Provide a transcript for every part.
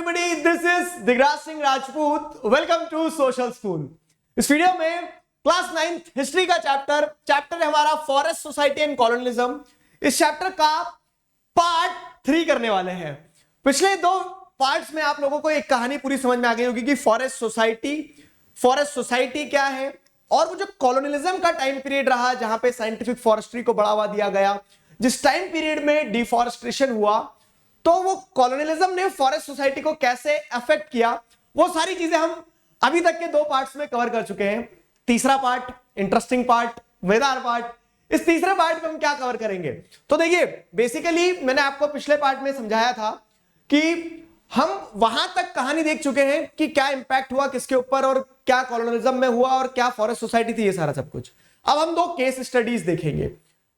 everybody, this is Digraj Singh Rajput. Welcome to Social School. इस video में class 9th history का chapter है हमारा फॉरेस्ट सोसाइटी एंड कॉलोनियलिज्म। इस chapter का पार्ट 3 करने वाले हैं। पिछले 2 पार्ट्स में आप लोगों को एक कहानी पूरी समझ में आ गई होगी कि फॉरेस्ट सोसाइटी क्या है और वो जो कॉलोनियलिज्म का टाइम पीरियड रहा जहां पे साइंटिफिक फॉरेस्ट्री को बढ़ावा दिया गया, जिस टाइम पीरियड में डिफॉरेस्टेशन हुआ, तो वो कॉलोनियलिज्म ने फॉरेस्ट सोसाइटी को कैसे अफेक्ट किया, वो सारी चीजें हम अभी तक के 2 पार्ट्स में कवर कर चुके हैं। तीसरा पार्ट, इंटरेस्टिंग पार्ट, मजेदार पार्ट, इस तीसरे पार्ट में हम क्या कवर करेंगे? तो देखिए, बेसिकली मैंने आपको पिछले पार्ट में समझाया था कि हम वहां तक कहानी देख चुके हैं कि क्या इंपैक्ट हुआ किसके ऊपर और क्या कॉलोनियलिज्म में हुआ और क्या फॉरेस्ट सोसाइटी थी, ये सारा सब कुछ। अब हम 2 केस स्टडीज देखेंगे,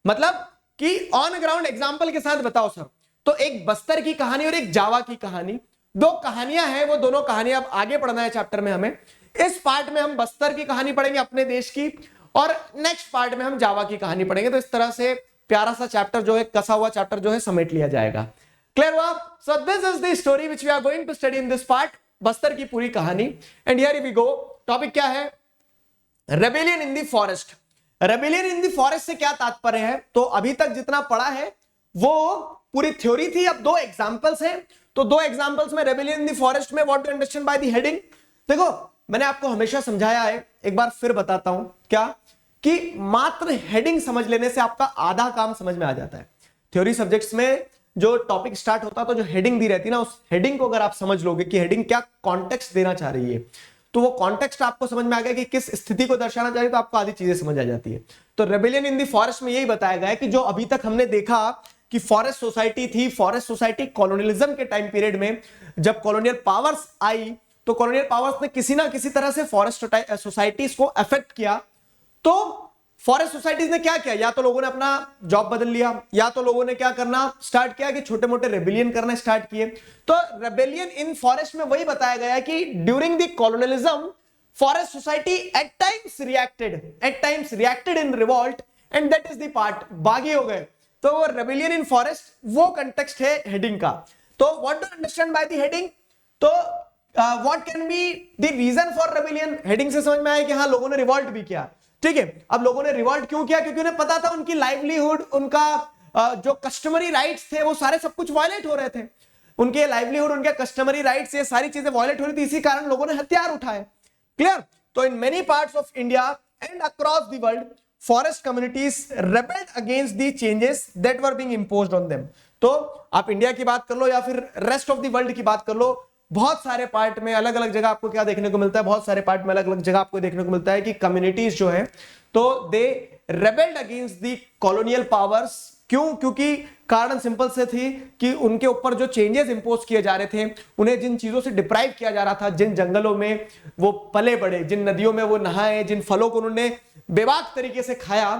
मतलब कि ऑन ग्राउंड एग्जांपल के साथ बताओ सर। तो एक बस्तर की कहानी और एक जावा की कहानी, 2 कहानियां हैं, वो दोनों कहानियां अब आगे पढ़ना है चैप्टर में हमें। इस पार्ट में हम बस्तर की कहानी पढ़ेंगे अपने देश की, और नेक्स्ट पार्ट में हम जावा की कहानी पढ़ेंगे। तो इस तरह से प्यारा सा चैप्टर जो है, कसा हुआ चैप्टर जो है, समेट लिया जाएगा। क्लियर हुआ? So this is the story which we are going to study in this part, Bastar की पूरी कहानी। And here we go. Topic क्या है? Rebellion in the forest. Rebellion in the forest से क्या तात्पर्य है? तो अभी तक जितना पढ़ा है वो पूरी थ्योरी थी, अब 2 एग्जांपल्स हैं। तो 2 एग्जांपल्स में रेबेलियन इन द फॉरेस्ट में what to understand by the heading. देखो, मैंने आपको हमेशा समझाया है, एक बार फिर बताता हूं, क्या कि मात्र हेडिंग समझ लेने से आपका आधा काम समझ में आ जाता है। थ्योरी सब्जेक्ट्स में जो टॉपिक स्टार्ट होता है तो जो हेडिंग दी रहती है ना, उस हेडिंग को अगर आप समझ लोगे कि हेडिंग क्या कॉन्टेक्स्ट देना चाह रही है, तो वो कॉन्टेक्स्ट आपको समझ में आ गया कि किस स्थिति को दर्शाना चाहिए, तो आपको आधी चीजें समझ आ जाती है। तो रेबेलियन इन द फॉरेस्ट में यही बताया गया है कि जो अभी तक हमने देखा कि फॉरेस्ट सोसाइटी थी, फॉरेस्ट सोसाइटी कॉलोनियलिज्म के टाइम पीरियड में जब कॉलोनियल पावर्स आई, तो कॉलोनियल पावर्स ने किसी ना किसी तरह से फॉरेस्ट सोसाइटीज को अफेक्ट किया। तो फॉरेस्ट सोसाइटीज ने क्या किया? या तो लोगों ने अपना जॉब बदल लिया, या तो लोगों ने क्या करना स्टार्ट किया कि छोटे मोटे रेबेलियन करना स्टार्ट किए। तो रेबेलियन इन फॉरेस्ट में वही बताया गया है कि during the colonialism forest society at times reacted in revolt, and that is the part, बागी हो गए। तो वो रेबेलियन इन फॉरेस्ट वो कंटेक्स्ट है हेडिंग का। तो what to understand by the heading? तो what can be the reason for rebellion? Heading से समझ में आया कि हाँ, लोगों ने रिवॉल्ट भी किया। ठीक है, अब लोगों ने रिवॉल्ट क्यों किया? क्योंकि उन्हें पता था उनकी लाइवलीहुड, उनका जो कस्टमरी राइट्स थे वो सारे सब कुछ वायलेट हो रहे थे। उनके लाइवलीहुड, उनके कस्टमरी राइट्स, ये सारी चीजें वायलेट हो रही थी, इसी कारण लोगों ने हथियार उठाए। क्लियर? तो in many parts of India and across the world forest communities rebelled against the changes that were being imposed on them. तो आप इंडिया की बात कर लो या फिर रेस्ट ऑफ द वर्ल्ड की बात कर लो, बहुत सारे पार्ट में अलग अलग जगह आपको क्या देखने को मिलता है, बहुत सारे पार्ट में अलग अलग जगह आपको देखने को मिलता है कि कम्युनिटीज जो है तो दे रेबेल्ड अगेंस्ट द कॉलोनियल पावर्स। क्यों? क्योंकि कारण सिंपल से थी कि उनके ऊपर जो चेंजेस इंपोज किए जा रहे थे, उन्हें जिन चीजों से डिप्राइव किया जा रहा था, जिन जंगलों में वो पले बड़े, जिन नदियों में वो नहाए, जिन फलों को उन्होंने बेबाक तरीके से खाया,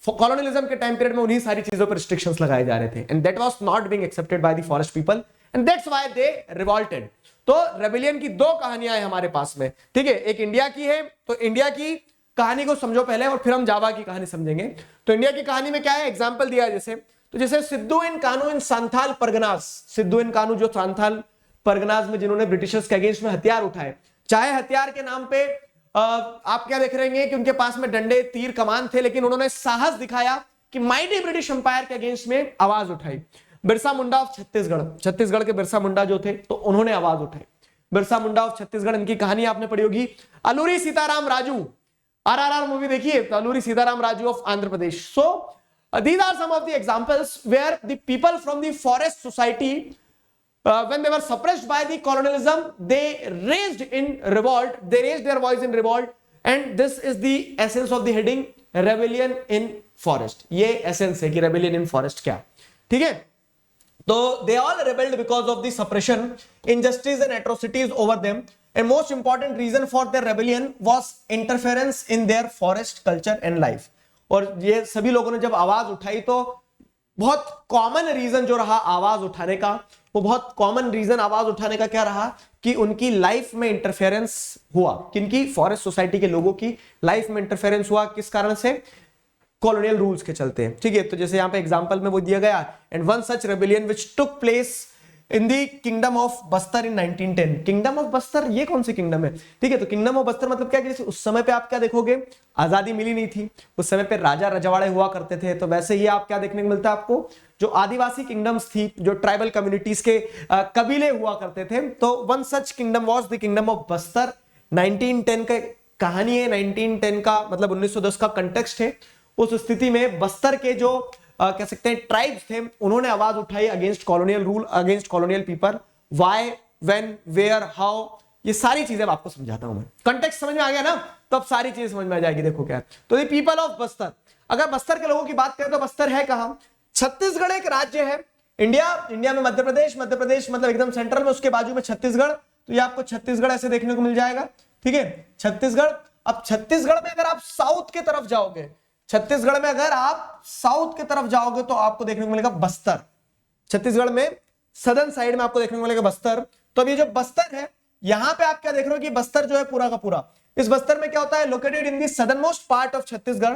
कॉलोनियलिज्म के टाइम पीरियड में उन्हीं सारी चीजों पर रिस्ट्रिक्शंस लगाए जा रहे थे, and that was not being accepted by the forest people, and that's why they revolted. तो रेबेलियन की 2 कहानियां हैं हमारे पास में। ठीक है, एक इंडिया की है, तो इंडिया की कहानी को समझो पहले और फिर हम जावा की कहानी समझेंगे। तो इंडिया की कहानी में क्या है? एग्जांपल दिया है जैसे सिद्धू इन कानू इन सांथाल परगनास, सिद्धू इन कानू जो सांथाल परगनास में जिन्होंने ब्रिटिशर्स के अगेंस्ट में हथियार उठाए, चाहे हथियार के नाम पे आप क्या देख रहे हैं कि उनके पास में डंडे, तीर, कमान थे, लेकिन उन्होंने साहस दिखाया कि माइटी ब्रिटिश एम्पायर के अगेंस्ट में आवाज उठाई। बिरसा मुंडा ऑफ छत्तीसगढ़ के बिरसा मुंडा जो थे, तो उन्होंने आवाज उठाई। बिरसा मुंडा ऑफ छत्तीसगढ़, इनकी कहानी आपने पढ़ी होगी। अलूरी सीताराम राजू, RRR मूवी देखिए, तो Alluri Sitaram Raju of Andhra Pradesh. So these are some of the examples where the people from the forest society when they were suppressed by the colonialism, they raised in revolt, they raised their voice in revolt, and this is the essence of the heading rebellion in forest। ये essence है कि rebellion in forest क्या, ठीक है। तो they all rebelled because of the suppression, injustice and atrocities over them, and most important reason for their rebellion was interference in their forest culture and life। और ये सभी लोगों ने जब आवाज उठाई तो बहुत कॉमन रीजन जो रहा आवाज उठाने का, वो बहुत कॉमन रीजन आवाज उठाने का क्या रहा कि उनकी लाइफ में इंटरफेरेंस हुआ। किनकी? फॉरेस्ट सोसाइटी के लोगों की लाइफ में इंटरफेरेंस हुआ। किस कारण से? कॉलोनियल रूल्स के चलते। ठीक है, तो जैसे यहां पे एग्जांपल में वो दिया गया, and one such rebellion which took place in the kingdom of Bastar in 1910। Kingdom of Bastar ये कौन सी किंगडम है? ठीक है, तो किंगडम ऑफ बस्तर मतलब क्या कि उस समय पे आप क्या देखोगे, आजादी मिली नहीं थी, उस समय पे राजा रजवाड़े हुआ करते थे, तो वैसे ही आप क्या देखने को मिलता है आपको, जो आदिवासी किंगडम्स थी, जो ट्राइबल कम्युनिटीज के कबीले हुआ करते थे, तो one such kingdom was the kingdom of Bastar. 1910 का कहानी है, 1910 का मतलब 1910 का कंटेक्स्ट है। उस स्थिति में बस्तर के जो कह सकते हैं ट्राइब्स थे, उन्होंने आवाज उठाई against colonial rule, against colonial people. Why, when, where, how, ये सारी चीजें आपको समझाता हूं मैं। कंटेक्स्ट समझ में आ गया ना, तो अब सारी चीजें समझ में आ जाएगी। देखो क्या, तो ये पीपल ऑफ बस्तर, अगर बस्तर के लोगों की बात करें तो बस्तर है कहां? छत्तीसगढ़ एक राज्य है। इंडिया में मध्य प्रदेश मतलब एकदम सेंट्रल में, उसके बाजू में छत्तीसगढ़, तो ये आपको छत्तीसगढ़ ऐसे देखने को मिल जाएगा। ठीक है, छत्तीसगढ़। अब छत्तीसगढ़ में अगर आप साउथ की तरफ जाओगे, छत्तीसगढ़ में अगर आप साउथ की तरफ जाओगे तो आपको देखने को मिलेगा बस्तर। छत्तीसगढ़ में सदर्न साइड में आपको देखने को मिलेगा बस्तर। तो अब ये जो बस्तर है, यहां पे आप क्या देख रहे हो कि बस्तर जो है पूरा का पूरा, इस बस्तर में क्या होता है, located in the southern most part of Chhattisgarh,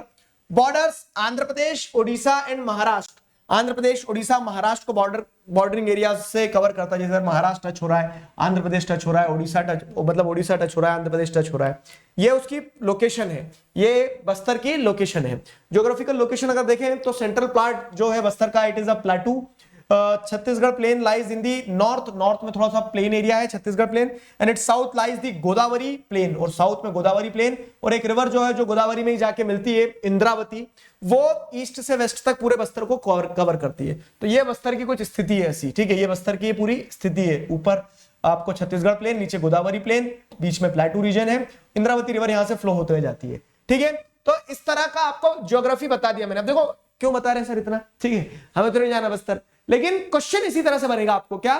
borders Andhra Pradesh, Odisha and Maharashtra. Andhra Pradesh, Odisha, Maharashtra को बॉर्डरिंग एरिया से कवर करता है। जैसे महाराष्ट्र टच हो रहा है, आंध्र प्रदेश टच हो रहा है, ओडिशा टच मतलब ओडिशा टच हो रहा है, आंध्र प्रदेश टच हो रहा है। ये उसकी लोकेशन है, ये बस्तर की लोकेशन है। ज्योग्राफिकल लोकेशन अगर देखें तो सेंट्रल पार्ट जो है बस्तर का, it is a plateau. Chhattisgarh plain lies in the north में थोड़ा सा प्लेन एरिया है Chhattisgarh plain, and it south lies the Godavari plain, और साउथ में गोदावरी प्लेन, और एक रिवर जो है जो गोदावरी में ही जाके मिलती है, इंद्रावती, वो ईस्ट से वेस्ट तक पूरे बस्तर को कवर करती है। तो ये बस्तर की कुछ स्थिति है ऐसी। ठीक है, ये बस्तर की पूरी स्थिति है। ऊपर आपको छत्तीसगढ़ प्लेन, नीचे गोदावरी प्लेन, बीच में प्लेटू रीजन है, इंद्रावती रिवर यहां से फ्लो होते हुए जाती है। ठीक है, तो इस तरह का आपको ज्योग्राफी बता दिया मैंने। अब देखो क्यों बता रहे हैं सर इतना, ठीक है, हमें तो नहीं जाना बस्तर, लेकिन क्वेश्चन इसी तरह से बनेगा आपको, क्या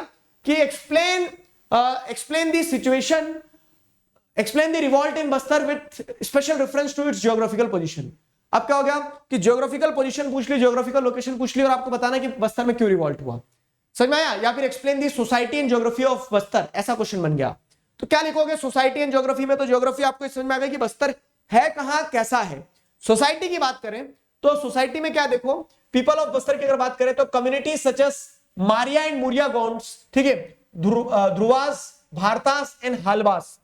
कि explain the situation, explain the revolt in Bastar with special reference to its geographical position. अब क्या हो गया कि ज्योग्राफिकल पोजीशन पूछ ली, ज्योग्राफिकल लोकेशन पूछ ली, और आपको बताना कि बस्तर में क्यों रिवॉल्ट हुआ। समझ में आया? या फिर explain the society and geography of Bastar, ऐसा क्वेश्चन बन गया। तो क्या लिखोगे सोसाइटी एंड ज्योग्राफी में? तो ज्योग्राफी आपको समझ में आ गई कि बस्तर है कहां, कैसा है। सोसाइटी की बात करें तो सोसाइटी में क्या देखो, पीपल ऑफ बस्तर की अगर बात करें तो community such as Maria and Muria Gonds, ठीक है, ध्रुवास, भारतास एंड हालवास।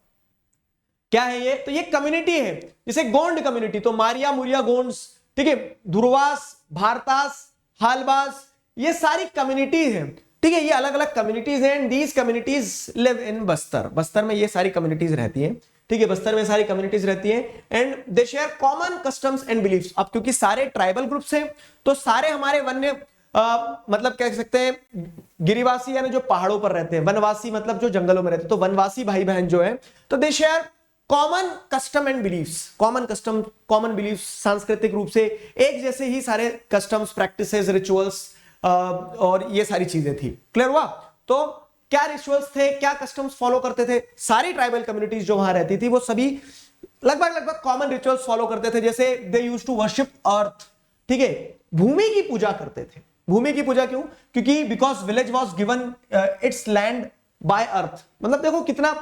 क्या है ये? तो ये कम्युनिटी है, जैसे गोंड कम्युनिटी, तो मारिया, मुरिया, गोंड्स, ठीक है, ध्रुवास, भारतास, हालवास, ये सारी कम्युनिटीज हैं। ठीक है, ये अलग अलग कम्युनिटीज हैं, and these communities live in Bastar. Bastar में ये सारी कम्युनिटीज रहती हैं। ठीक है, बस्तर में सारी कम्युनिटीज रहती हैं, and they share common customs and beliefs. अब क्योंकि सारे ट्राइबल ग्रुप्स हैं, तो सारे हमारे वन्य मतलब कह सकते हैं गिरिवासी, यानी जो पहाड़ों पर रहते हैं, वनवासी मतलब जो जंगलों में रहते हैं, तो वनवासी भाई बहन जो है, तो they share common custom and beliefs. Common custom, common beliefs, सांस्कृतिक रूप से एक जैसे ही सारे कस्टम्स, प्रैक्टिसेस, रिचुअल्स और ये सारी चीजें थी। क्लियर हुआ? तो क्या रिचुअल्स थे, क्या कस्टम्स फॉलो करते थे, सारी ट्राइबल कम्युनिटीज जो वहां रहती थी वो सभी लगभग कॉमन रिचुअल्स फॉलो करते थे। जैसे दे यूज्ड टू वर्शिप अर्थ, ठीक है, भूमि की पूजा करते थे। भूमि की पूजा क्यों? क्योंकि because village was given its land by earth. मतलब देखो कितना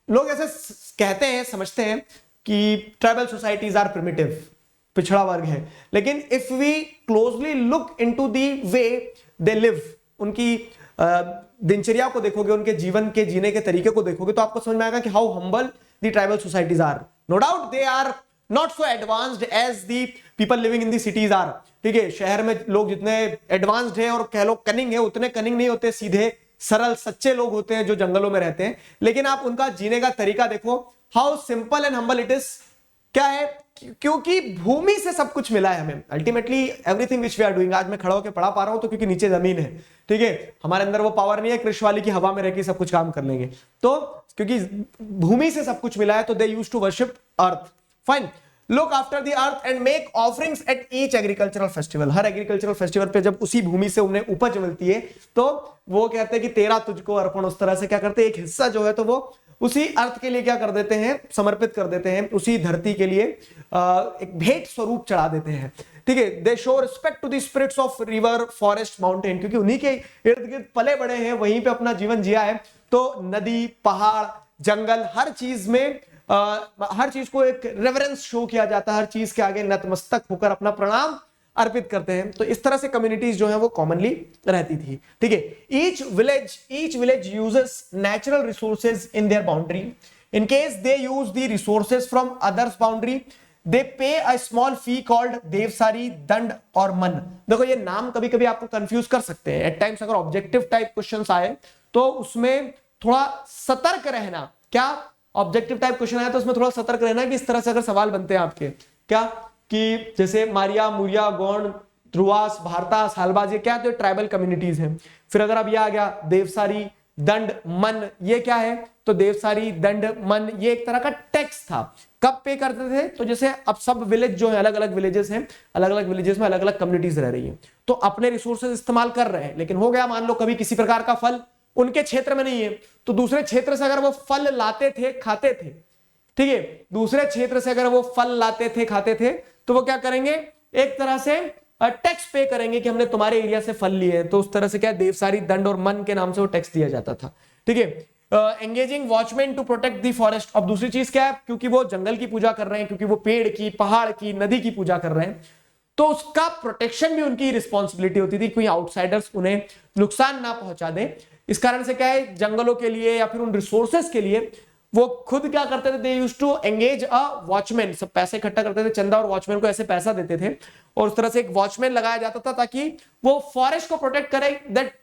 लोग ऐसे कहते हैं, समझते हैं कि ट्राइबल सोसाइटीज आर प्रिमिटिव, पिछड़ा वर्ग है, लेकिन if we closely look into the way they live, उनकी दिनचर्या को देखोगे, उनके जीवन के जीने के तरीके को देखोगे, तो आपको समझ में आएगा कि how humble the tribal societies are. No doubt they are not so advanced as the people living in the cities are. ठीक है, शहर में लोग जितने एडवांस्ड है और कह लो कनिंग है, उतने कनिंग नहीं होते, सीधे सरल सच्चे लोग होते हैं जो जंगलों में रहते हैं। लेकिन आप उनका जीने का तरीका देखो, how simple and humble it is. क्या है? क्योंकि भूमि से सब कुछ मिला है हमें। Ultimately everything which we are doing, आज मैं खड़ा होकर पढ़ा पा रहा हूं तो क्योंकि नीचे जमीन है। ठीक है, हमारे अंदर वो पावर नहीं है कृष वाली की हवा में रहकर सब कुछ काम कर लेंगे, तो क्योंकि भूमि से सब कुछ मिला है, तो they used to worship earth. Fine, look after the earth and make offerings at each agricultural festival. हर एग्रीकल्चरल फेस्टिवल पे जब उसी भूमि से उन्हें उपज मिलती है, तो वो कहते हैं कि तेरा तुझको अर्पण। उस तरह से क्या करते हैं, एक हिस्सा जो है तो वो उसी अर्थ के लिए क्या कर देते हैं, समर्पित कर देते हैं, उसी धरती के लिए एक भेंट स्वरूप चढ़ा देते हैं। ठीक है, they show respect to the spirits of river, forest, mountain, क्योंकि उन्हीं के इर्द गिर्द पले बड़े हैं, वहीं पे अपना जीवन जिया है, तो नदी, पहाड़, जंगल, हर चीज में हर चीज को एक रेवरेंस शो किया जाता है, हर चीज के आगे नतमस्तक होकर अपना प्रणाम अर्पित करते हैं। तो इस तरह से कम्युनिटीज जो है वो कॉमनली रहती थी, ठीक है। Each village uses natural resources in their boundary. In case they use the resources from others boundary, they pay a small fee called Devsari, दंड और मन। देखो ये नाम कभी कभी आपको कंफ्यूज कर सकते हैं एट टाइम्स। अगर ऑब्जेक्टिव टाइप क्वेश्चंस आए तो उसमें थोड़ा सतर्क रहना। क्या ऑब्जेक्टिव टाइप क्वेश्चन आया तो उसमें थोड़ा सतर्क रहना कि इस तरह से अगर सवाल बनते हैं आपके, क्या कि जैसे मारिया, मुरिया, गौंड, ध्रुवास, भारतास, हालबाज, ये क्या तो ट्राइबल कम्युनिटीज हैं। फिर अगर अब ये आ गया देवसारी, दंड, मन, ये क्या है तो देवसारी, दंड, मन ये एक तरह का टैक्स था। कब पे करते थे तो जैसे अब सब विलेज जो है, अलग अलग विलेजेस हैं, अलग अलग विलेजेस में अलग अलग कम्युनिटीज रह रही हैं, तो अपने रिसोर्सेज इस्तेमाल कर रहे हैं। लेकिन हो गया मान लो कभी किसी प्रकार का फल उनके क्षेत्र में नहीं है तो दूसरे क्षेत्र से अगर वो फल लाते थे, खाते थे, ठीक है, दूसरे क्षेत्र से अगर वो फल लाते थे, खाते थे, तो वो क्या करेंगे, एक तरह से टैक्स पे करेंगे कि हमने तुम्हारे एरिया से फल लिए हैं। तो उस तरह से क्या देवसारी, दंड और मन के नाम से वो टैक्स दिया जाता था, ठीक है। Engaging watchman to protect the forest. अब दूसरी चीज क्या है, क्योंकि वो जंगल की पूजा कर रहे हैं, क्योंकि वो पेड़ की, पहाड़ की, नदी की पूजा कर रहे हैं, तो उसका प्रोटेक्शन भी उनकी रिस्पॉन्सिबिलिटी होती थी, कोई आउटसाइडर्स उन्हें नुकसान ना पहुंचा दे। इस कारण से क्या है, जंगलों के लिए या फिर उन रिसोर्सेस के लिए वो खुद क्या करते थे, they used to engage a watchman. सब पैसे इकट्ठा करते थे, चंदा, और वॉचमैन को ऐसे पैसा देते थे, और उस तरह से एक वॉचमैन लगाया जाता था ताकि वो फॉरेस्ट को प्रोटेक्ट करे, that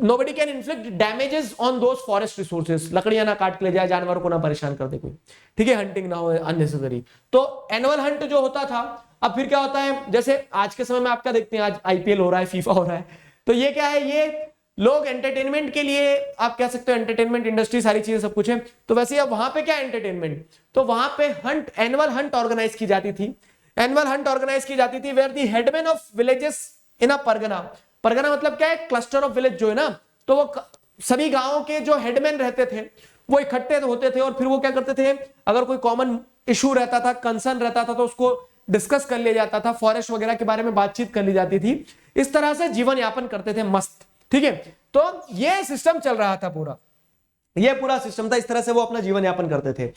nobody can inflict damages on those forest resources। लकड़ियां ना काट के ले जाए, जानवरों को ना परेशान कर दे कोई, ठीक है, हंटिंग ना हो अननेसेसरी। तो एनुअल हंट जो होता था, अब फिर क्या होता है, जैसे आज के समय में आप क्या देखते हैं, आज आईपीएल हो रहा है, फीफा हो रहा है, तो ये क्या है, ये लोग एंटरटेनमेंट के लिए, आप कह सकते हो एंटरटेनमेंट इंडस्ट्री, सारी चीजें सब कुछ है। तो वैसे अब वहां पे क्या एंटरटेनमेंट, तो वहां पे हंट, एनुअल हंट ऑर्गेनाइज की जाती थी। एनुअल हंट ऑर्गेनाइज की जाती थी where the headman of villages in a pargana. Pargana मतलब क्या है, क्लस्टर ऑफ विलेज जो है ना, तो वो सभी गांवों के जो हेडमैन रहते थे वो इकट्ठे होते थे, और फिर वो क्या करते थे, अगर कोई कॉमन इशू रहता था, कंसर्न रहता था, तो उसको डिस्कस कर लिया जाता था, फॉरेस्ट वगैरह के बारे में बातचीत कर ली जाती थी। इस तरह से जीवन यापन करते थे मस्त, ठीक है। तो ये सिस्टम चल रहा था पूरा, ये पूरा सिस्टम था, इस तरह से वो अपना जीवन यापन करते थे।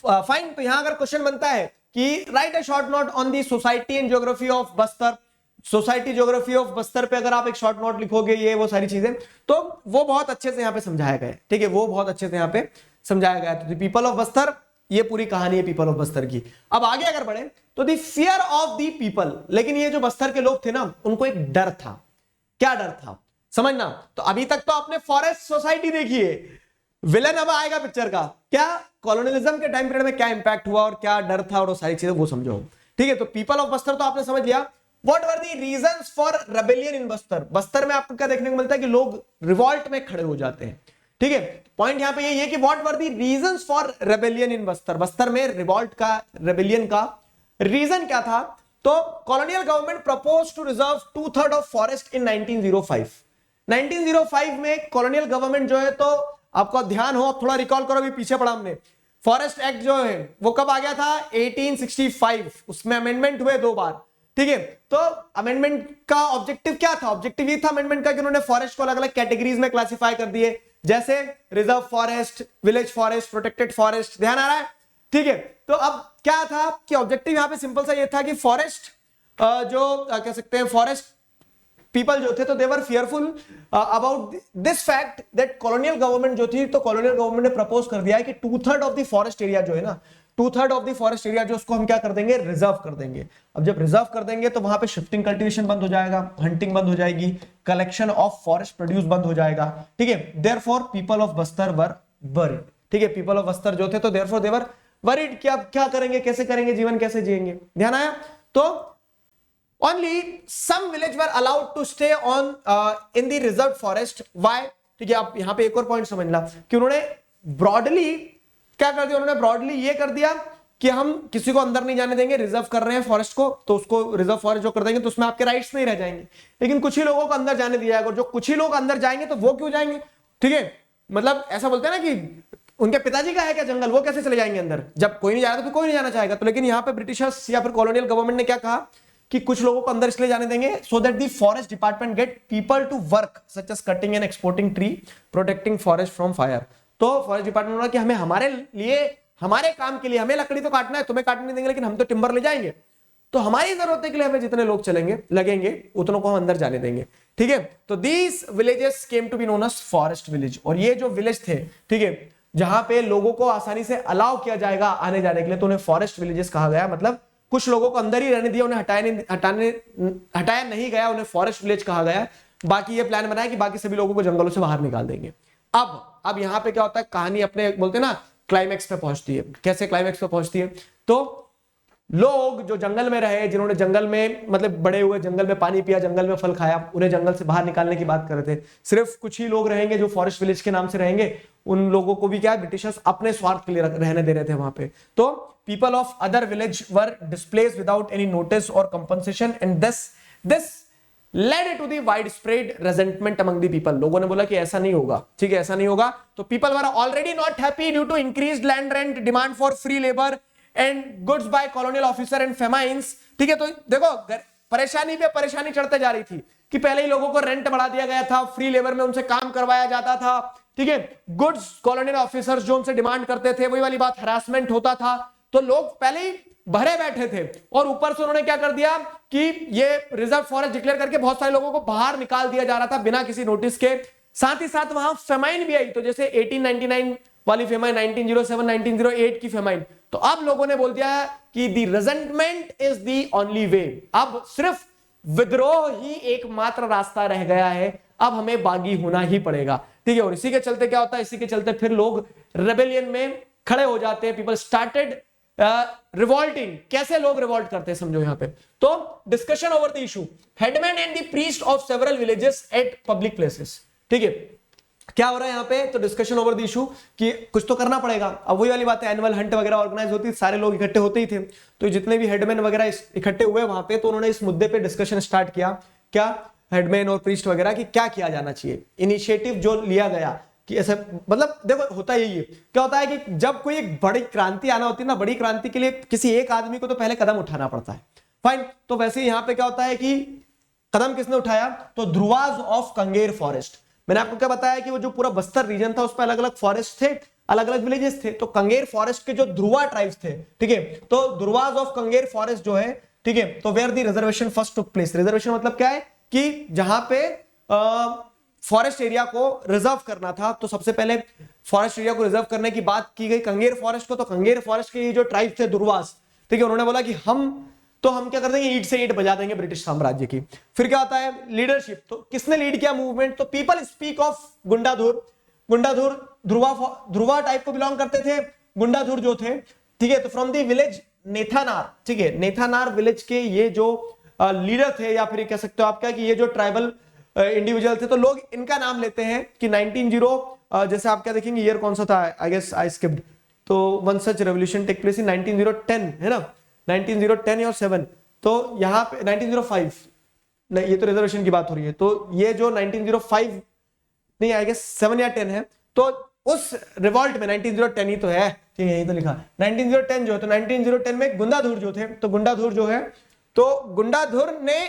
फाइन। तो यहां अगर क्वेश्चन बनता है कि right a short note on the society and geography of Bastar, society geography of Bastar पे अगर आप एक शॉर्ट नोट लिखोगे, ये वो सारी चीजें, तो वो बहुत अच्छे से यहाँ पे समझाया गया है, ठीक है, वो बहुत अच्छे से यहाँ पे समझाया गया है। तो पीपल ऑफ बस्तर, ये पूरी कहानी है पीपल ऑफ बस्तर की। अब आगे अगर बढ़े तो दी फियर ऑफ दी पीपल, लेकिन ये जो बस्तर के लोग थे ना, उनको एक डर था। क्या डर था समझना। तो अभी तक तो आपने फॉरेस्ट सोसाइटी देखी है, विलन अब आएगा पिक्चर का, क्या कॉलोनियलिज्म के टाइम पीरियड में क्या इंपैक्ट हुआ और क्या डर था, और वो सारी चीजें वो समझो, ठीक है। तो पीपल ऑफ बस्तर तो आपने समझ लिया। What were the reasons for rebellion in Bastar. Bastar में आपको क्या देखने को मिलता है कि लोग रिवॉल्ट में खड़े हो जाते हैं, ठीक है। पॉइंट यहां पे यही है कि what were the reasons for rebellion in Bastar. Bastar में रिवॉल्ट का, रेबेलियन का रीजन क्या था। तो colonial government propose to reserve 2/3 of forest in 1905। 1905 में कॉलोनियल गवर्नमेंट जो है, तो आपका ध्यान हो, थोड़ा रिकॉल करो, अभी पीछे पढ़ा हमने, फॉरेस्ट एक्ट जो है वो कब आ गया था, 1865। उसमें अमेंडमेंट हुए 2 बार, ठीक है। तो अमेंडमेंट का ऑब्जेक्टिव क्या था, ऑब्जेक्टिव ये था अमेंडमेंट का कि उन्होंने फॉरेस्ट को अलग अलग कैटेगरीज में क्लासिफाई कर दिए, जैसे reserve forest, village forest, protected forest, ध्यान आ रहा है, ठीक है। तो अब क्या था कि ऑब्जेक्टिव यहां पे सिंपल सा ये था कि फॉरेस्ट जो कह सकते हैं, फॉरेस्ट पीपल जो थे, तो they were fearful about this fact that colonial government जो थी, तो कॉलोनियल गवर्नमेंट ने प्रपोज कर दिया है कि 2/3 ऑफ द फॉरेस्ट एरिया जो है ना, 2/3 ऑफ द फॉरेस्ट एरिया जो, उसको हम क्या कर देंगे, रिजर्व कर देंगे। अब जब रिजर्व कर देंगे तो वहां पे शिफ्टिंग कल्टीवेशन बंद हो जाएगा, हंटिंग बंद हो जाएगी, कलेक्शन ऑफ फॉरेस्ट प्रोड्यूस बंद हो जाएगा, ठीक है। Therefore people of Bastar were worried, ठीक है। पीपल ऑफ बस्तर जो थे, तो देयरफॉर दे वर वरीड, क्या करेंगे, कैसे करेंगे, जीवन कैसे जिएंगे, ध्यान आया। तो only some village were allowed to stay on in the reserved forest। why, ठीक है। आप यहां पे एक और पॉइंट समझना कि उन्होंने ब्रॉडली क्या कर दिया, उन्होंने ब्रॉडली ये कर दिया कि हम किसी को अंदर नहीं जाने देंगे, रिजर्व कर रहे हैं फॉरेस्ट को, तो उसको रिजर्व फॉरेस्ट जो कर देंगे तो उसमें आपके राइट्स नहीं रह जाएंगे, लेकिन कुछ ही लोगों को अंदर जाने दिया जाएगा। जो कुछ ही लोग अंदर जाएंगे तो वो क्यों जाएंगे, ठीक है। मतलब ऐसा बोलते हैं ना कि उनके पिताजी का है क्या जंगल, वो कैसे चले जाएंगे अंदर, जब कोई नहीं जा रहा तो कोई नहीं जाना चाहेगा। तो लेकिन यहाँ पे ब्रिटिशर्स या फिर कॉलोनियल गवर्नमेंट ने क्या कहा कि कुछ लोगों को अंदर इसलिए जाने देंगे, so that the forest department get people to work such as cutting and exporting tree, protecting forest from fire. तो फॉरेस्ट डिपार्टमेंट बोला कि हमें हमारे लिए, हमारे काम के लिए हमें लकड़ी तो काटना है, तुम्हें काटने नहीं देंगे, लेकिन हम तो टिम्बर ले जाएंगे। तो हमारी जरूरत के लिए हमें जितने लोग चलेंगे लगेंगे उतनों को हम अंदर जाने देंगे, ठीक है। तो these villages came to be known as forest village, और ये जो विलेज थे, ठीक है, जहां पे लोगों को आसानी से अलाउ किया जाएगा आने जाने के लिए, तो उन्हें फॉरेस्ट विलेजेस कहा गया। मतलब कुछ लोगों को अंदर ही रहने दिया, उन्हें हटाया नहीं गया, उन्हें फॉरेस्ट विलेज कहा गया। बाकी ये प्लान बनाया कि बाकी सभी लोगों को जंगलों से बाहर निकाल देंगे। अब यहां पे क्या होता है, कहानी अपने बोलते हैं ना क्लाइमैक्स पे पहुंचती है। कैसे क्लाइमैक्स पे पहुंचती है, तो लोग जो जंगल में रहे, जिन्होंने जंगल में मतलब बड़े हुए, जंगल में पानी पिया, जंगल में फल खाया, उन्हें जंगल से बाहर निकालने की बात कर रहे थे। सिर्फ कुछ ही लोग रहेंगे जो फॉरेस्ट विलेज के नाम से रहेंगे, उन लोगों को भी क्या ब्रिटिशर्स अपने स्वार्थ के लिए रहने दे रहे थे वहां पे। तो people of other village were displaced without any notice और compensation, and this led to the wide spread resentment among the people. लोगों ने बोला कि ऐसा नहीं होगा, ठीक है, ऐसा नहीं होगा। तो people were already not happy due to increased land rent, demand for free labour and goods by colonial officer and famines, ठीक है। तो देखो परेशानी पे परेशानी चढ़ते जा रही थी कि पहले ही लोगों को रेंट बढ़ा दिया गया था, फ्री लेबर में उनसे काम करवाया जाता था, ठीक है। गुड्स कॉलोनियल ऑफिसर्स जो उनसे डिमांड करते थे, वही वाली बात, हरासमेंट होता था। तो लोग पहले ही भरे बैठे थे, और ऊपर से उन्होंने क्या कर दिया कि ये रिजर्व फॉरेस्ट डिक्लेयर करके बहुत सारे लोगों को बाहर निकाल दिया जा रहा था बिना किसी नोटिस के। साथ ही साथ वहां फेमाइन भी आई, तो जैसे 1899 वाली फेमाइन, 1907 1908 की फेमाइन। तो अब लोगों ने बोल दिया कि दी रेजेंटमेंट इज दी ओनली वे, अब सिर्फ विद्रोह ही एकमात्र रास्ता रह गया है, अब हमें बागी होना ही पड़ेगा, ठीक है। और इसी के चलते क्या होता है, इसी के चलते फिर लोग रेबेलियन में खड़े हो जाते हैं। People started revolting. कैसे लोग रिवॉल्ट करते हैं समझो यहां पे, तो discussion over the issue, headman and the priest of several villages eight public places, ठीक है। क्या हो रहा है यहां पे, तो डिस्कशन ओवर द इशू कि कुछ तो करना पड़ेगा। अब वही वाली बात है, एनुअल हंट वगैरह ऑर्गेनाइज होती, सारे लोग इकट्ठे होते ही थे, तो जितने भी हेडमैन वगैरह इकट्ठे हुए वहां पे, तो उन्होंने इस मुद्दे पे डिस्कशन स्टार्ट किया, क्या हेडमैन और प्रीस्ट वगैरह की क्या किया जाना चाहिए। इनिशिएटिव जो लिया गया कि ऐसे, मतलब देखो होता यही है, क्या होता है कि जब कोई एक बड़ी क्रांति आना होती है ना, बड़ी क्रांति के लिए किसी एक आदमी को तो पहले कदम उठाना पड़ता है, फाइन। तो वैसे यहां पे क्या होता है कि कदम किसने उठाया, तो ध्रुवाज ऑफ कंगेर फॉरेस्ट। मैंने आपको क्या बताया कि वो जो पूरा बस्तर रीजन था, उस पर अलग अलग फॉरेस्ट थे, अलग अलग विलेजेस थे। तो कंगेर फॉरेस्ट के जो ध्रुवा ट्राइब्स थे, ठीक है, तो ध्रुवाज ऑफ कंगेर फॉरेस्ट जो है, ठीक है, तो where the reservation first took place. Reservation मतलब क्या है कि जहां पे फॉरेस्ट एरिया को रिजर्व करना था, तो सबसे पहले फॉरेस्ट एरिया को रिजर्व करने की बात की गई कंगेर फॉरेस्ट को। तो कंगेर फॉरेस्ट के जो ट्राइब थे दुर्वास, ठीक है, उन्होंने बोला कि हम क्या कर देंगे, ईंट से ईंट बजा देंगे ब्रिटिश साम्राज्य की। फिर क्या होता है, लीडरशिप। तो किसने लीड किया मूवमेंट, तो people speak of Gundadhur. Gundadhur Dhruva type को बिलोंग करते थे गुंडाधुर जो थे, ठीक है। तो फ्रॉम दी विलेज नेथानार, ठीक है, नेथानार विलेज के ये जो लीडर थे, या फिर कह सकते हो आप क्या कि ये जो ट्राइबल इंडिविजुअल थे, तो लोग इनका नाम लेते हैं कि 1910, जैसे आप क्या देखेंगे ईयर कौन सा था, आई गेस आई स्किप्ड, तो one such revolution take place in 1910 है ना, 1910 और 7। तो यहाँ पे 1905 नहीं, ये तो रिजर्वेशन की बात हो रही है, तो ये जो 1905 नहीं, आई गेस 7 या 10 है। तो उस रिवॉल्ट में 1910 ही तो है, ठीक है, यही तो लिखा 1910 जो है, तो 1910 में गुंडाधुर जो थे, तो गुंडाधुर जो है, तो गुंडाधुर ने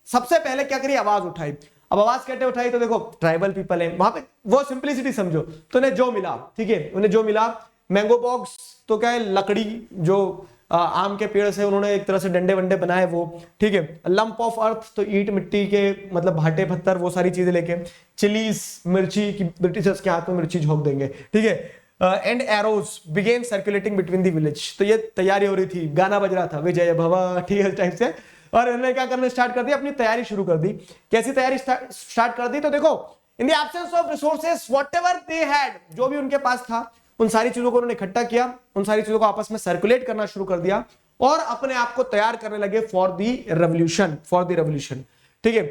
सबसे पहले क्या करी, आवाज उठाई। अब आवाज कैसे उठाई, तो देखो ट्राइबल पीपल है वहां पे, वो सिंपलिसिटी समझो। तो उन्हें जो मिला, ठीक है, उन्हें जो मिला, मैंगो बॉक्स तो क्या है, लकड़ी जो आम के पेड़ से उन्होंने एक तरह से डंडे वंडे बनाए वो, ठीक है। लंप ऑफ अर्थ तो ईंट मिट्टी के मतलब भाटे पत्थर, वो सारी चीजें लेके, चिलीज मिर्ची की, ब्रिटिशर्स के हाथ में मिर्ची झोंक देंगे, ठीक है। And arrows began circulating between the village. तो ये तैयारी हो रही थी, गाना बज रहा था विजय भवा, ठीक है, इस टाइप से। और उन्होंने क्या करना स्टार्ट कर दिया, अपनी तैयारी शुरू कर दी। कैसी तैयारी स्टार्ट कर दी, तो देखो in the absence of resources whatever they had, जो भी उनके पास था उन सारी चीजों को उन्होंने इकट्ठा किया, उन सारी चीजों को आपस में सर्कुलेट करना शुरू कर दिया, और अपने आप को तैयार करने लगे फॉर द रेवोल्यूशन, ठीक है।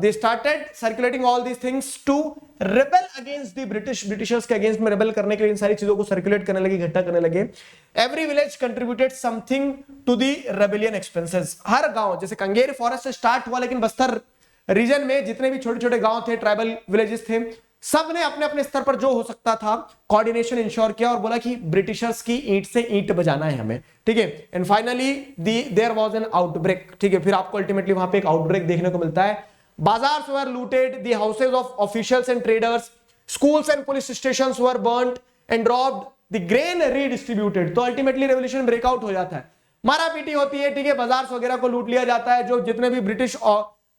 They started circulating all these things to rebel against the Britishers के अगेंस्ट में रेबेल करने के लिए इन सारी चीजों को सर्कुलेट करने लगे, इकट्ठा करने लगे। Every village contributed something to the rebellion expenses. हर गांव, जैसे कंगेर फॉरेस्ट से स्टार्ट हुआ, लेकिन बस्तर रीजन में जितने भी छोटे छोटे गांव थे, ट्राइबल विलेजेस थे, सब ने अपने अपने स्तर पर जो हो सकता था कोऑर्डिनेशन इंश्योर किया, और बोला कि ब्रिटिशर्स की ईंट से ईंट बजाना है हमें, ठीक है। And finally there was an outbreak, ठीक है। फिर आपको अल्टीमेटली वहां पे एक आउटब्रेक देखने को मिलता है। Bazaars were looted, the houses of officials and traders, schools and police stations were burned and robbed, the grain redistributed. तो अल्टीमेटली रेवोल्यूशन ब्रेकआउट हो जाता है। मारा पीटी होती है, ठीक है, बाजार वगैरह को लूट लिया जाता है, जो जितने भी ब्रिटिश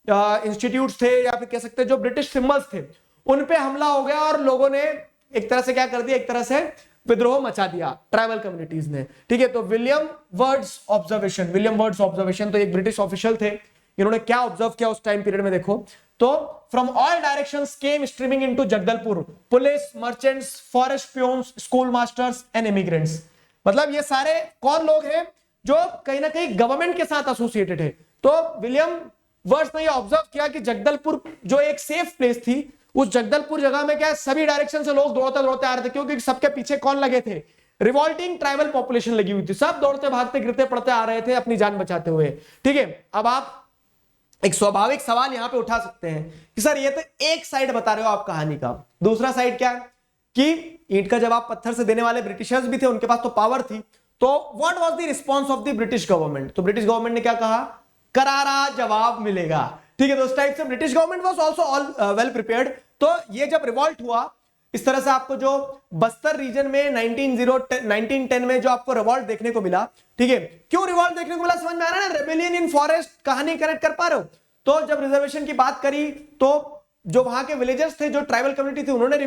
इंस्टीट्यूट्स थे या फिर कह सकते हैं जो ब्रिटिश सिंबल्स थे उन पे हमला हो गया और लोगों ने एक तरह से क्या कर दिया, एक तरह से विद्रोह मचा दिया ट्राइबल कम्युनिटीज ने, ठीक है। तो विलियम वर्ड्स ऑब्जर्वेशन, तो एक ब्रिटिश ऑफिशियल थे, इन्होंने क्या ऑब्जर्व किया उस टाइम पीरियड में देखो तो from all directions came streaming into Jagdalpur police, merchants, forest peons, school masters and immigrants. मतलब ये सारे कौन लोग हैं जो कहीं ना कहीं गवर्नमेंट के साथ एसोसिएटेड है। तो विलियम वर्ड्स ने ये ऑब्जर्व किया कि जगदलपुर जो एक सेफ प्लेस थी, उस जगदलपुर जगह में क्या है, सभी डायरेक्शन से लोग दौड़ते दौड़ते आ रहे थे, क्योंकि सबके पीछे कौन लगे थे, रिवॉल्टिंग ट्राइबल पॉपुलेशन लगी हुई थी, सब दौड़ते भागते गिरते पड़ते आ रहे थे अपनी जान बचाते हुए, ठीक है। अब आप एक स्वाभाविक सवाल यहां पे उठा सकते हैं कि सर ये तो एक साइड बता रहे हो आप कहानी का, दूसरा साइड क्या है कि ईंट का जवाब पत्थर से देने वाले ब्रिटिशर्स भी थे, उनके पास तो पावर थी। तो what was the response of the British government, तो ब्रिटिश गवर्नमेंट ने क्या कहा, करारा जवाब मिलेगा, ठीक है। तो उस टाइप से British government was also all well prepared. तो ये जब रिवॉल्ट हुआ इस तरह से, आपको जो बस्तर रीजन में 1910 में जो आपको रिवॉल्ट देखने को मिला, ठीक है, क्यों रिवॉल्ट देखने को मिला समझ में आ रहा है ना, रेबेलियन इन फॉरेस्ट कहानी कनेक्ट कर पा रहे हो। तो जब रिजर्वेशन की बात करी तो जो वहां के विलेजर्स थे, जो ट्राइबल कम्युनिटी थी, उन्होंने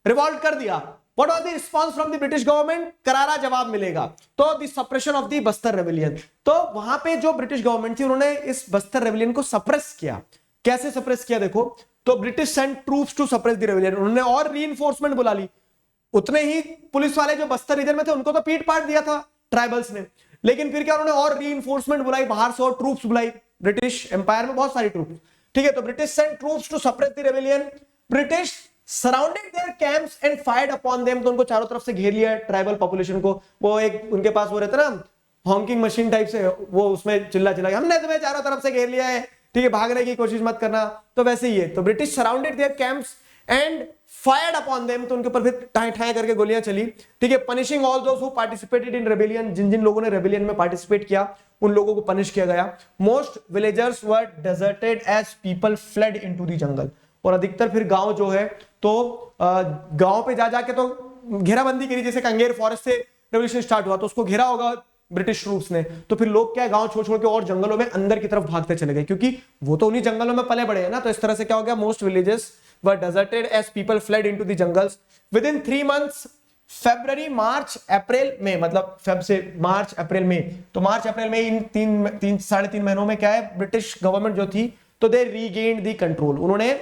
रिवॉल्ट कर दिया। What was the response from the British government? करारा जवाब मिलेगा। तो the suppression of the Bastar rebellion, तो वहां पे जो ब्रिटिश गवर्नमेंट थी उन्होंने इस बस्तर रेबेलियन को सप्रेस किया। कैसे सप्रेस किया देखो, तो British sent troops to suppress the rebellion, उन्होंने और रीइंफोर्समेंट बुला ली। उतने ही पुलिस वाले जो बस्तर रीजन में थे उनको तो पीट पाट दिया था ट्राइबल्स ने, लेकिन फिर क्या उन्होंने और रीइंफोर्समेंट बुलाई, बाहर से और ट्रूप्स बुलाई, ब्रिटिश एम्पायर में बहुत सारी ट्रूप्स, ठीक है। तो British sent troops to suppress the rebellion, British surrounded their camps and fired upon them, तो उनको चारों तरफ से घेर लिया ट्राइबल पॉपुलेशन को। वो एक उनके पास वो रहता ना हॉकिंग मशीन टाइप से, वो उसमें चिल्ला चिल्ला हमने तुम्हें चारों तरफ से घेर लिया है, ठीक है, भागने की कोशिश मत करना, तो वैसे ही है। तो British surrounded their camps and fired upon them, तो उनके ऊपर फिर ठाए ठाए करके गोलियां चली, ठीक है। Punishing all those who participated in rebellion, जिन जिन लोगों ने रेबेलियन में पार्टिसिपेट किया उन लोगों को पनिश किया गया। Most villagers were deserted as people fled into the jungle, और अधिकतर फिर गांव जो है तो गांव पे जा जाके तो घेराबंदी करी, जैसे कंगेर फॉरेस्ट से रेवोल्यूशन स्टार्ट हुआ तो उसको घेरा होगा ब्रिटिश ट्रूप्स ने, तो फिर लोग क्या गांव छोड़ छोड़ के और जंगलों में अंदर की तरफ भागते चले गए, क्योंकि वो तो उन्हीं जंगलों में पले बड़े हैं ना। तो इस तरह से क्या हो गया, most villages were deserted as people fled into the jungles within 3 months, फरवरी मार्च अप्रैल में, मतलब फेब से मार्च अप्रैल में, तो मार्च अप्रैल में इन साढ़े तीन महीनों में क्या है, ब्रिटिश गवर्नमेंट जो थी तो दे रीगेन्ड द कंट्रोल। उन्होंने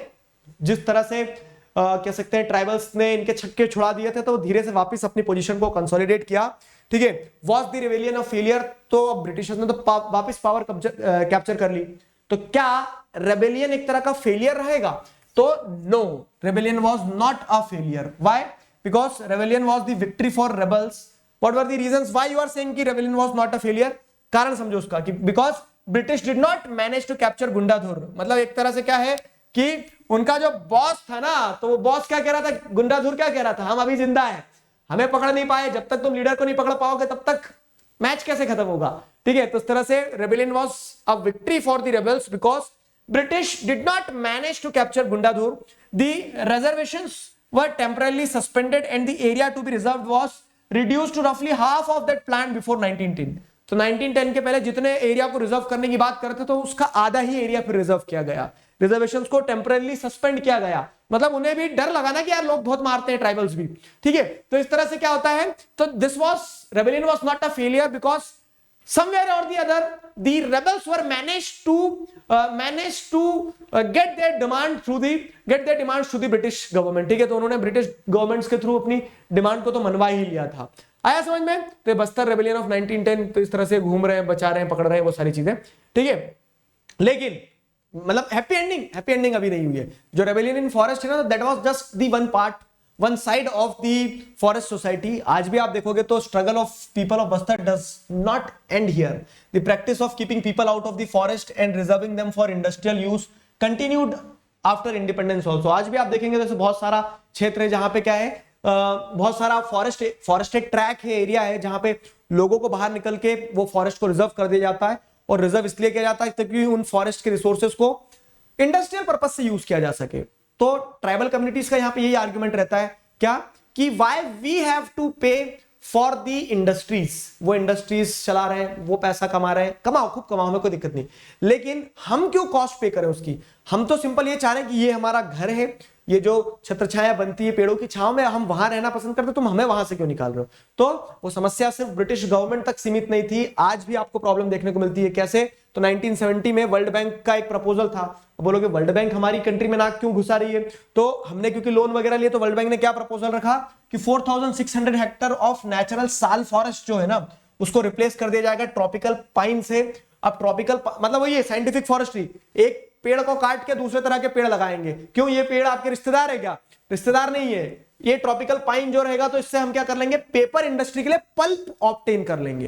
जिस तरह से कह सकते हैं ट्राइबल्स ने इनके छक्के छुड़ा दिए थे, तो धीरे से वापस अपनी पोजीशन को कंसोलिडेट किया, ठीक है। Was the rebellion of failure, तो अब ब्रिटिशर्स ने तो वापस पावर कैप्चर कर ली। तो क्या रेबेलियन एक तरह का फेलियर रहेगा, तो no, rebellion was not a failure. Why? Because rebellion was the victory for rebels. What were the reasons why you are saying कि rebellion was not a failure? कारण समझो उसका कि because British did not manage to capture Gundadhur, मतलब एक तरह से क्या है कि उनका जो बॉस था ना, तो वो बॉस क्या कह रहा था, गुंडाधुर क्या कह रहा था, हम अभी जिंदा है, हमें पकड़ नहीं पाए, जब तक तुम लीडर को नहीं पकड़ पाओगे तब तक मैच कैसे खत्म होगा, ठीक है। तो इस तरह से rebellion was a victory for the rebels because British did not manage to capture Gundadhur, the reservations were temporarily suspended and the area to be reserved was reduced to रफली half of that plan before 1910। तो 1910 के पहले जितने area को reserve करने की बात करते तो उसका आधा ही एरिया फिर रिजर्व किया गया, रिजर्वेशंस को टेम्पररीली सस्पेंड किया गया, मतलब उन्हें भी डर लगा ना कि यार लोग बहुत मारते हैं ट्राइबल्स भी, ठीक है। तो इस तरह से क्या होता है, तो this was rebellion was not a failure because somewhere or the other the rebels were managed to get their demands through the British government, ठीक है। तो उन्होंने ब्रिटिश गवर्नमेंट्स के थ्रू अपनी डिमांड को तो मनवा ही लिया था। आया समझ में? तो बस्तर रेबेलियन ऑफ 1910, तो इस तरह से घूम रहे हैं, बचा रहे हैं, पकड़ रहे हैं, वो सारी चीजें, ठीक है। लेकिन मतलब हैप्पी एंडिंग अभी नहीं हुई है। जो रेबेलियन इन फॉरेस्ट है ना, that was just the one part, one side of the forest society. आज भी आप देखोगे तो struggle of people of Bastar does not and here. The practice of keeping people out of the forest and reserving them for industrial use continued after independence also. आज भी आप देखेंगे जैसे बहुत सारा क्षेत्र है जहां पे क्या है, बहुत सारा फॉरेस्टेड ट्रैक है, एरिया है जहां पे लोगों को बाहर निकल के वो फॉरेस्ट को रिजर्व कर दिया जाता है, और रिजर्व इसलिए किया जाता है ताकि उन फॉरेस्ट के रिसोर्सेज को इंडस्ट्रियल पर्पज से यूज किया जा सके। तो ट्राइबल कम्युनिटीज का यहां पे यही आर्गुमेंट रहता है क्या, कि व्हाई वी हैव टू पे फॉर दी इंडस्ट्रीज, वो इंडस्ट्रीज चला रहे हैं, वो पैसा कमा रहे हैं, कमाओ खूब कमाओ, हमें कोई दिक्कत नहीं, लेकिन हम क्यों कॉस्ट पे करें उसकी? हम तो सिंपल ये चाह रहे हैं कि ये हमारा घर है, ये जो छत्र छाया बनती है पेड़ों की छांव में, हम वहां रहना पसंद करते, तुम हमें वहां से क्यों निकाल रहे हो? तो वो समस्या सिर्फ ब्रिटिश गवर्नमेंट तक सीमित नहीं थी, आज भी आपको प्रॉब्लम देखने को मिलती है। कैसे? तो 1970 में वर्ल्ड बैंक का एक प्रपोजल था। बोलोगे वर्ल्ड बैंक हमारी कंट्री में नाक क्यों घुसा रही है? तो हमने क्योंकि लोन वगैरह लिए, तो वर्ल्ड बैंक ने क्या प्रपोजल रखा कि 4600 हेक्टर ऑफ नेचुरल साल फॉरेस्ट जो है ना, उसको रिप्लेस कर दिया जाएगा ट्रॉपिकल पाइन से। अब ट्रॉपिकल मतलब वही है साइंटिफिक फॉरेस्ट्री, एक पेड़ को काट के दूसरे तरह के पेड़ लगाएंगे। क्यों? ये पेड़ आपके रिश्तेदार है क्या? रिश्तेदार नहीं है। ये ट्रॉपिकल पाइन जो रहेगा, तो इससे हम क्या कर लेंगे? पेपर इंडस्ट्री के लिए पल्प ऑब्टेन कर लेंगे,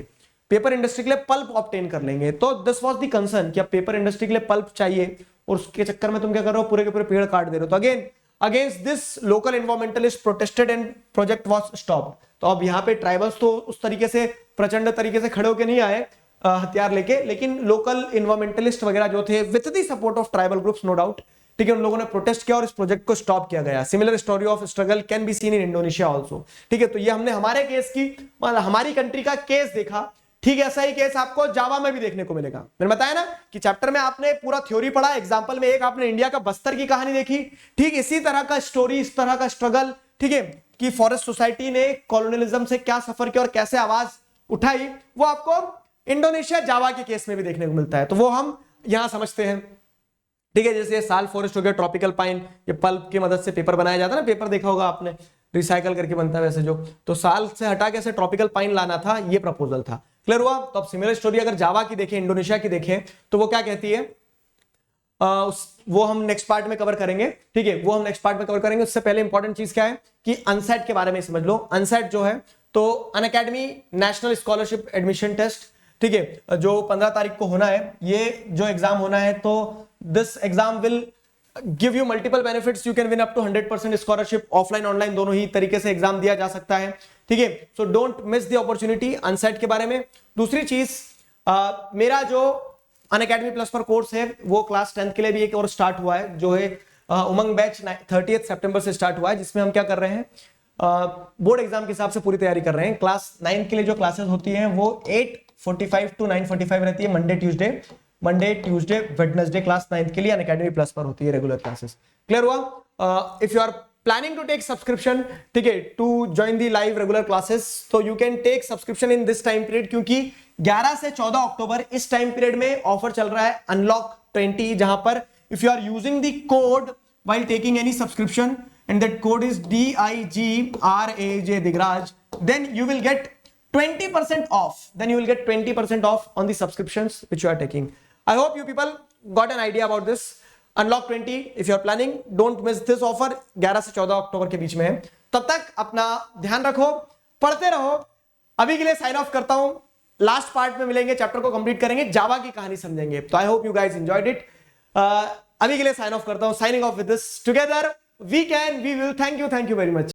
पेपर इंडस्ट्री के लिए पल्प ऑब्टेन कर लेंगे। तो दिस वाज द कंसर्न कि अब पेपर इंडस्ट्री के लिए पल्प चाहिए, और उसके चक्कर में तुम क्या कर रहे हो? पूरे के पूरे पेड़ काट दे रहे हो। तो again against this local environmentalist protested and project was stopped. तो अब यहाँ पे ट्राइबल्स तो उस तरीके से प्रचंड तरीके से खड़े होकर नहीं आए हथियार लेके, लेकिन लोकल एनवायरमेंटलिस्ट वगैरह जो थे with the support of tribal groups, no doubt, ठीक है, उन लोगों ने प्रोटेस्ट किया और इस प्रोजेक्ट को स्टॉप किया गया। Similar story of struggle can be seen in Indonesia also. ठीक है, तो ये हमने हमारे केस की, मतलब हमारी कंट्री का केस देखा। ठीक है, ऐसा ही केस आपको जावा में भी देखने को मिलेगा। मैंने बताया ना कि चैप्टर में आपने पूरा थ्योरी पढ़ा, एग्जांपल में एक आपने इंडिया का बस्तर की कहानी देखी। ठीक, इसी तरह का स्टोरी, इस तरह का स्ट्रगल, ठीक है, कि फॉरेस्ट सोसाइटी ने कॉलोनियलिज्म से क्या सफर किया और कैसे आवाज उठाई, वो आपको इंडोनेशिया जावा के केस में भी देखने को मिलता है। तो वो हम यहां समझते हैं। ठीक है, जैसे साल फॉरेस्ट हो गया, ट्रॉपिकल पाइन, ये पल्प की मदद से पेपर बनाया जाता है ना, पेपर देखा होगा आपने, रिसाइकल करके बनता है वैसे जो, तो साल से हटा के ऐसे ट्रॉपिकल पाइन लाना था, ये प्रपोजल था। क्लियर हुआ? तो अब सिमिलर स्टोरी अगर जावा की देखें, इंडोनेशिया की देखें, तो वो क्या कहती है, वो हम नेक्स्ट पार्ट में कवर करेंगे। ठीक है, वो हम नेक्स्ट पार्ट में कवर करेंगे। उससे पहले इंपॉर्टेंट चीज क्या है कि अनसेट के बारे में समझ लो। अनसेट जो है, तो Unacademy national scholarship admission test, ठीक है, जो 15 तारीख को होना है, ये जो एग्जाम होना है, तो this exam will give you multiple benefits, you can win up to 100% scholarship, offline online दोनों ही तरीके से एग्जाम दिया जा सकता है। ठीक है, so don't miss the opportunity UNSAT के बारे में। दूसरी चीज, मेरा जो अनअकैडमी प्लस पर कोर्स है, वो क्लास 10th के लिए भी एक और स्टार्ट हुआ है, जो है उमंग बैच 30 सितंबर से स्टार्ट हुआ है, जिसमें हम क्या कर रहे हैं, बोर्ड एग्जाम के हिसाब से पूरी तैयारी कर रहे हैं। क्लास 9 के लिए जो क्लासेस होती हैं वो 8:45 to 9:45 रहती है, मंडे ट्यूसडे वेडनेसडे, क्लास 9 के लिए अनअकैडमी प्लस पर होती है रेगुलर क्लासेस। क्लियर हुआ? If you are planning to take subscription, ठीक है, to join the live regular classes, तो you can take subscription in this time period, क्योंकि 11 से 14 अक्टूबर इस टाइम पीरियड में ऑफर चल रहा है अनलॉक 20, जहां पर if you are using the code while taking any subscription and that code is DIGRAJ Digraj, then you will get 20% off. Then you will get 20% off on the subscriptions which you are taking. I hope you people got an idea about this. Unlock 20, if you are planning, don't miss this offer. 11 से 14 अक्टूबर के बीच में है। तब तक अपना ध्यान रखो, पढ़ते रहो। अभी के लिए साइन ऑफ करता हूं, लास्ट पार्ट में मिलेंगे, चैप्टर को कंप्लीट करेंगे, जावा की कहानी समझेंगे। तो I hope you guys enjoyed it. अभी के लिए साइन ऑफ करता हूं, signing off with this together we will. Thank you very much.